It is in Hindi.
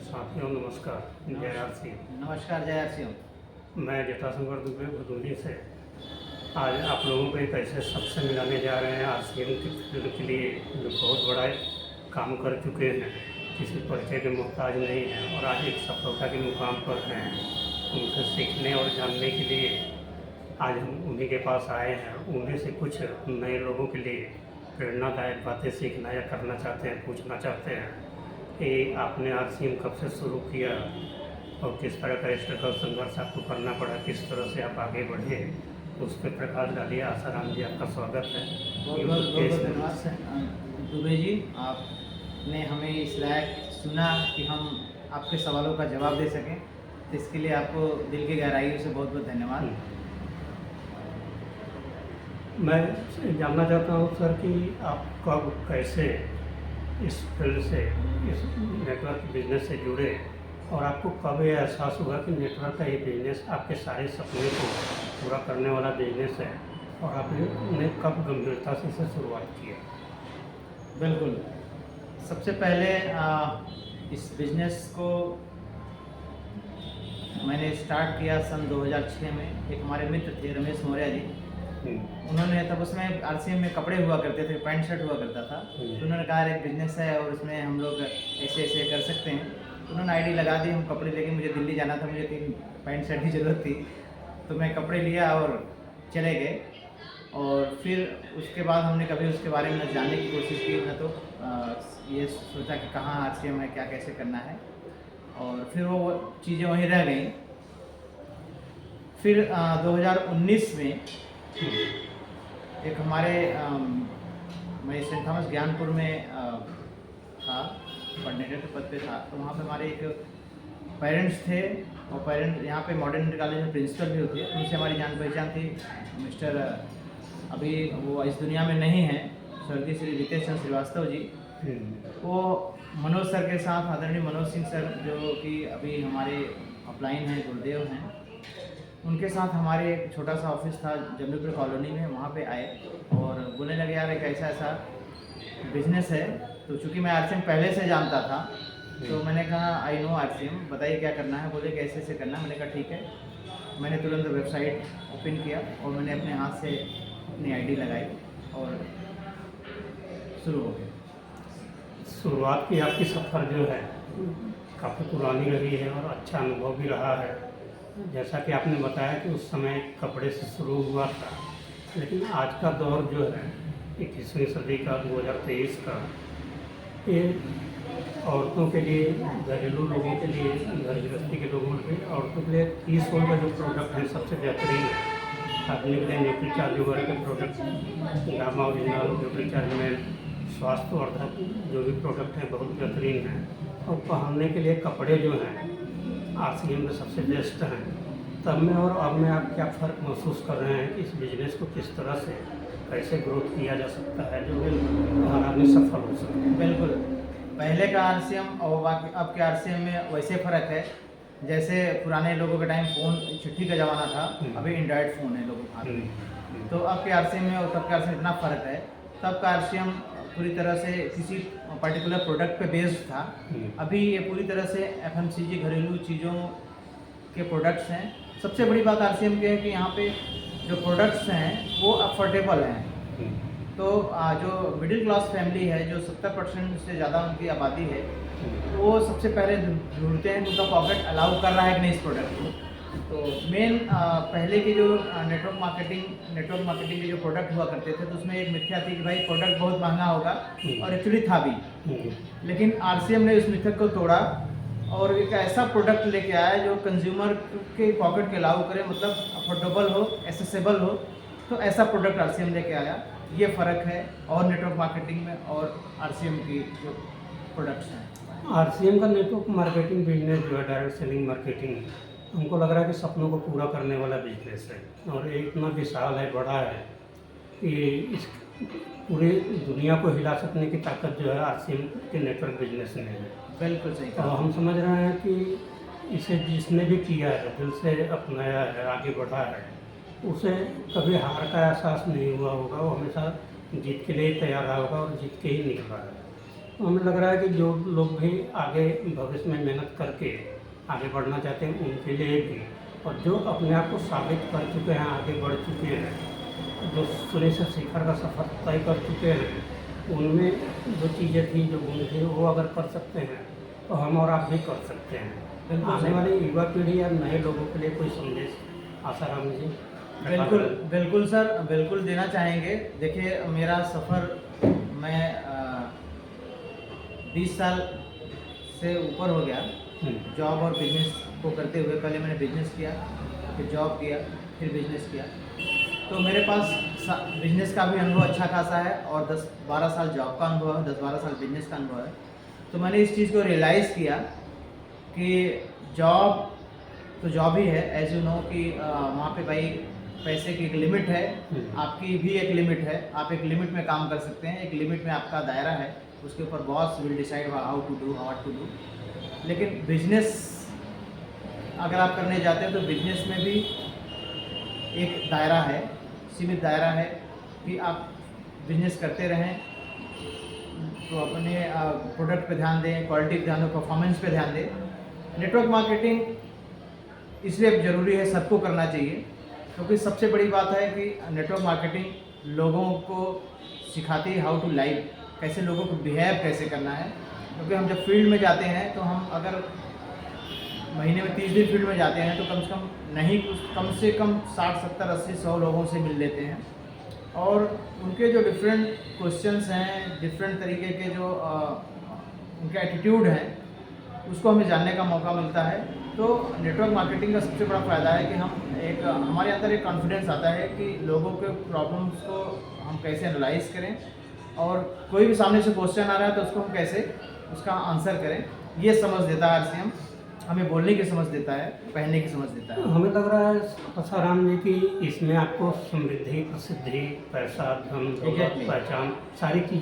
साथियों नमस्कार। जय आर सी। नमस्कार, जय आर सी। मैं जटाशंकर दुबे भदोही से आज आप लोगों को एक ऐसे शख्स से मिलाने जा रहे हैं आरसीएम की फील्ड के लिए जो बहुत बड़ा काम कर चुके हैं, किसी परिचय के मोहताज नहीं हैं और आज एक सफलता के मुकाम पर हैं। उनसे सीखने और जानने के लिए आज हम उन्हीं के पास आए हैं। उन्हीं से कुछ नए लोगों के लिए प्रेरणादायक बातें सीखना या करना चाहते हैं, पूछना चाहते हैं कि आपने आरसीएम कब से शुरू किया और किस तरह का स्ट्रगल संघर्ष आपको करना पड़ा, किस तरह से आप आगे बढ़े, उस पर प्रकाश डालिए। आसाराम जी, आपका स्वागत है। बहुत बहुत धन्यवाद दुबे जी, आपने हमें इस लायक सुना कि हम आपके सवालों का जवाब दे सकें, तो इसके लिए आपको दिल की गहराइयों से बहुत बहुत धन्यवाद। मैं जानना चाहता हूँ सर कि आप कब कैसे इस फील्ड से, इस नेटवर्क बिजनेस से जुड़े और आपको कब ये एहसास हुआ कि नेटवर्क का ये बिजनेस आपके सारे सपने को पूरा करने वाला बिजनेस है और आपने उन्हें कब गंभीरता से इसे शुरुआत किया? बिल्कुल, सबसे पहले इस बिजनेस को मैंने स्टार्ट किया सन 2006 में। एक हमारे मित्र थे रमेश मौर्य जी, उन्होंने तब उसमें आरसीएम में कपड़े हुआ करते थे, पैंट शर्ट हुआ करता था, तो उन्होंने कहा एक बिजनेस है और उसमें हम लोग ऐसे ऐसे कर सकते हैं। तो उन्होंने आईडी लगा दी। हम कपड़े लेके, मुझे दिल्ली जाना था, मुझे 3 पैंट शर्ट की ज़रूरत थी, तो मैं कपड़े लिया और चले गए। और फिर उसके बाद हमने कभी उसके बारे में जानने की कोशिश की ना, तो ये सोचा कि कहाँ आरसीएम है, क्या कैसे करना है, और फिर वो चीज़ें वहीं रह गई। फिर 2019 में एक हमारे मैं सेंट थॉमस ज्ञानपुर में था, कोऑर्डिनेटर के पद पे था, तो वहाँ पे हमारे एक पेरेंट्स थे और पेरेंट यहाँ पे मॉडर्न इंटर कॉलेज में प्रिंसिपल भी होते हैं, उनसे हमारी जान पहचान थी। मिस्टर अभी वो इस दुनिया में नहीं हैं, स्वर्गीय श्री रितेश चंद्र श्रीवास्तव जी। वो मनोज सर के साथ, आदरणीय मनोज सिंह सर जो कि अभी हमारे अपलाइन हैं, गुरुदेव हैं, उनके साथ हमारे एक छोटा सा ऑफिस था जमलपुर कॉलोनी में, वहाँ पे आए और बोलने लगे यार एक ऐसा ऐसा बिजनेस है। तो चूँकि मैं आरसीएम पहले से जानता था, तो मैंने कहा आई नो आरसीएम, बताइए क्या करना है। बोले कैसे से करना है। मैंने कहा ठीक है। मैंने तुरंत वेबसाइट ओपन किया और मैंने अपने हाथ से अपनी आईडी लगाई और शुरू हो गया। शुरुआत की आपकी सफ़र जो है काफ़ी पुरानी रही है और अच्छा अनुभव भी रहा है। जैसा कि आपने बताया कि उस समय कपड़े से शुरू हुआ था, लेकिन आज का दौर जो है 21वीं सदी का, 2023 का, ये औरतों के लिए, घरेलू लोगों के लिए, घर गृहस्थी के लोगों के लिए, औरतों के लिए 30 का जो प्रोडक्ट है सबसे बेहतरीन है। आदमी के लिए न्यूट्रीचार्ज वगैरह के प्रोडक्ट, गामा ओरिजिनल, न्यूट्रीचार्ज में स्वास्थ्यवर्धक जो भी प्रोडक्ट हैं बहुत बेहतरीन हैं। और पहनने के लिए कपड़े जो हैं आरसीएम में सबसे बेस्ट हैं। तब में और अब में आप क्या फ़र्क महसूस कर रहे हैं कि इस बिज़नेस को किस तरह से कैसे ग्रोथ किया जा सकता है जो हर आदमी सफल हो सके? बिल्कुल, पहले का आरसीएम और बाकी अब के आरसीएम में वैसे फ़र्क है जैसे पुराने लोगों के टाइम फ़ोन चिट्ठी का ज़माना था, अभी एंड्रॉयड फ़ोन है लोगों के हाथ में। तो अब के आरसीएम में और तब के आरसीएम में इतना फ़र्क है। तब का आरसीएम पूरी तरह से किसी पर्टिकुलर प्रोडक्ट पे बेस्ड था, अभी ये पूरी तरह से एफएमसीजी घरेलू चीज़ों के प्रोडक्ट्स हैं। सबसे बड़ी बात आरसीएम की है कि यहाँ पे जो प्रोडक्ट्स हैं वो अफोर्डेबल हैं। तो जो मिडिल क्लास फैमिली है, जो 70% से ज़्यादा उनकी आबादी है, वो सबसे पहले ढूंढते हैं कि उनका पॉकेट अलाउ कर रहा है कि नहीं इस प्रोडक्ट को। तो मेन पहले के जो नेटवर्क मार्केटिंग के जो प्रोडक्ट हुआ करते थे, तो उसमें एक मिथ्या थी कि भाई प्रोडक्ट बहुत महंगा होगा, और एक्चुअली था भी। लेकिन आरसीएम ने उस मिथक को तोड़ा और एक ऐसा प्रोडक्ट लेके आया जो कंज्यूमर के पॉकेट के अलाउ करे, मतलब अफोर्डेबल हो, एसेसेबल हो। तो ऐसा प्रोडक्ट आरसीएम लेके आया। ये फ़र्क है और नेटवर्क मार्केटिंग में और आरसीएम की जो प्रोडक्ट्स हैं। आरसीएम का नेटवर्क मार्केटिंग बिजनेस जो है, डायरेक्ट सेलिंग मार्केटिंग, हमको लग रहा है कि सपनों को पूरा करने वाला बिजनेस है और ये इतना विशाल है, बड़ा है कि इस पूरी दुनिया को हिला सकने की ताकत जो है आरसीएम के नेटवर्क बिजनेस में है। बिल्कुल सही तो कहा। हम समझ रहे हैं कि इसे जिसने भी किया है, दिल से अपनाया है, आगे बढ़ा है, उसे कभी हार का एहसास नहीं हुआ होगा। वो हमेशा जीत के लिए तैयार रहा होगा और जीत के ही निकला है। तो हमें लग रहा है कि जो लोग भी आगे भविष्य में मेहनत करके आगे बढ़ना चाहते हैं उनके लिए भी, और जो अपने आप को साबित कर चुके हैं, आगे बढ़ चुके हैं, जो शून्य से शिखर का सफ़र तय कर चुके हैं, उनमें जो चीज़ें थी, जो गुण थे, वो अगर कर सकते हैं तो हम और आप भी कर सकते हैं। बिल्कुल आने सही। वाली युवा पीढ़ी या नए लोगों के लिए कोई संदेश आसाराम जी? बिल्कुल बिल्कुल सर, बिल्कुल देना चाहेंगे। देखिए मेरा सफ़र, मैं 20 साल से ऊपर हो गया जॉब और बिजनेस को करते हुए। पहले मैंने बिजनेस किया, फिर जॉब किया, फिर बिजनेस किया। तो मेरे पास बिजनेस का भी अनुभव अच्छा खासा है और 10-12 साल जॉब का अनुभव है, 10-12 साल बिजनेस का अनुभव है। तो मैंने इस चीज़ को रियलाइज़ किया कि जॉब तो जॉब ही है, एज यू नो कि वहाँ पे भाई पैसे की एक लिमिट है, आपकी भी एक लिमिट है। आप एक लिमिट में काम कर सकते हैं, एक लिमिट में आपका दायरा है, उसके ऊपर boss will decide how to do, what to do. लेकिन बिजनेस अगर आप करने जाते हैं तो बिजनेस में भी एक दायरा है, सीमित दायरा है कि आप बिजनेस करते रहें तो अपने प्रोडक्ट पे ध्यान दें, क्वालिटी पे ध्यान दें, परफॉर्मेंस पे ध्यान दें। नेटवर्क मार्केटिंग इसलिए ज़रूरी है, सबको करना चाहिए, क्योंकि सबसे बड़ी बात है कि नेटवर्क मार्केटिंग लोगों को सिखाती है हाउ टू लाइव, कैसे लोगों को बिहेव कैसे करना है। क्योंकि हम जब फील्ड में जाते हैं तो हम अगर महीने में 30 दिन फील्ड में जाते हैं तो कम से कम नहीं, कम से कम 60, 70, 80, 100 लोगों से मिल लेते हैं, और उनके जो डिफरेंट क्वेश्चंस हैं, डिफरेंट तरीके के जो उनके एटीट्यूड हैं, उसको हमें जानने का मौका मिलता है। तो नेटवर्क मार्केटिंग का सबसे बड़ा फ़ायदा है कि हमारे अंदर एक कॉन्फिडेंस आता है कि लोगों के प्रॉब्लम्स को हम कैसे एनालाइज करें, और कोई भी सामने से क्वेश्चन आ रहा है तो उसको हम कैसे उसका आंसर करें। ये समझ देता है आरसीएम, हमें बोलने की समझ देता है, पहनने की समझ देता है। हमें लग रहा है आसाराम जी कि इसमें आपको समृद्धि, प्रसिद्धि, पैसा, धन, दौलत, Exactly. पहचान, सारी चीज़